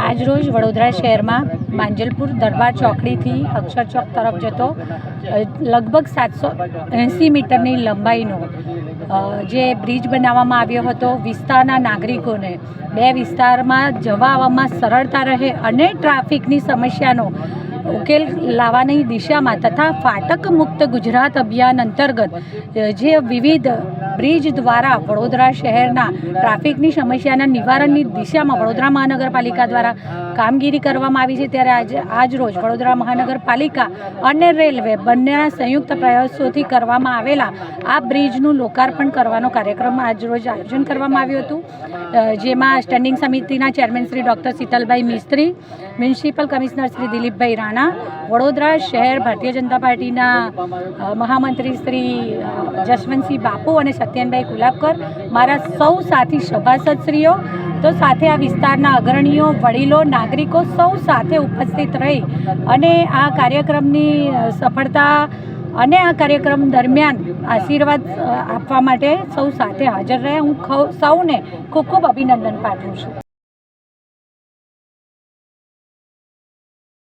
આજરોજ વડોદરા શહેરમાં માંજલપુર દરબાર ચોકડીથી અક્ષર ચોક તરફ જતો લગભગ 780 મીટરની લંબાઈનો જે બ્રિજ બનાવવામાં આવ્યો હતો વિસ્તારના નાગરિકોને બે વિસ્તારમાં જવા આવવામાં સરળતા રહે અને ટ્રાફિકની સમસ્યાનો ઉકેલ લાવવાની દિશામાં તથા ફાટક મુક્ત ગુજરાત અભિયાન અંતર્ગત જે વિવિધ બ્રિજ દ્વારા વડોદરા શહેરના ટ્રાફિકની સમસ્યાના નિવારણની દિશામાં વડોદરા મહાનગરપાલિકા દ્વારા કામગીરી કરવામાં આવી છે, ત્યારે આજરોજ વડોદરા મહાનગરપાલિકા અને રેલવે બંનેના સંયુક્ત પ્રયાસોથી કરવામાં આવેલા આ બ્રિજનું લોકાર્પણ કરવાનો કાર્યક્રમ આજરોજ આયોજન કરવામાં આવ્યું હતું, જેમાં સ્ટેન્ડિંગ સમિતિના ચેરમેન શ્રી ડૉક્ટર શીતલભાઈ મિસ્ત્રી, મ્યુનિસિપલ કમિશનર શ્રી દિલીપભાઈ રાણા, વડોદરા શહેર ભારતીય જનતા પાર્ટીના મહામંત્રી શ્રી જશવંતસિંહ બાપુ અને સત્યનભાઈ કુલાબકર, મારા સૌ સાથી સભાસદશ્રીઓ, તો સાથે આ વિસ્તારના અગ્રણીઓ, વડીલો, નાગરિકો સૌ સાથે ઉપસ્થિત રહી અને આ કાર્યક્રમની સફળતા અને આ કાર્યક્રમ દરમિયાન આશીર્વાદ આપવા માટે સૌ સાથે હાજર રહ્યા. હું સૌને ખૂબ ખૂબ અભિનંદન પાઠવું છું.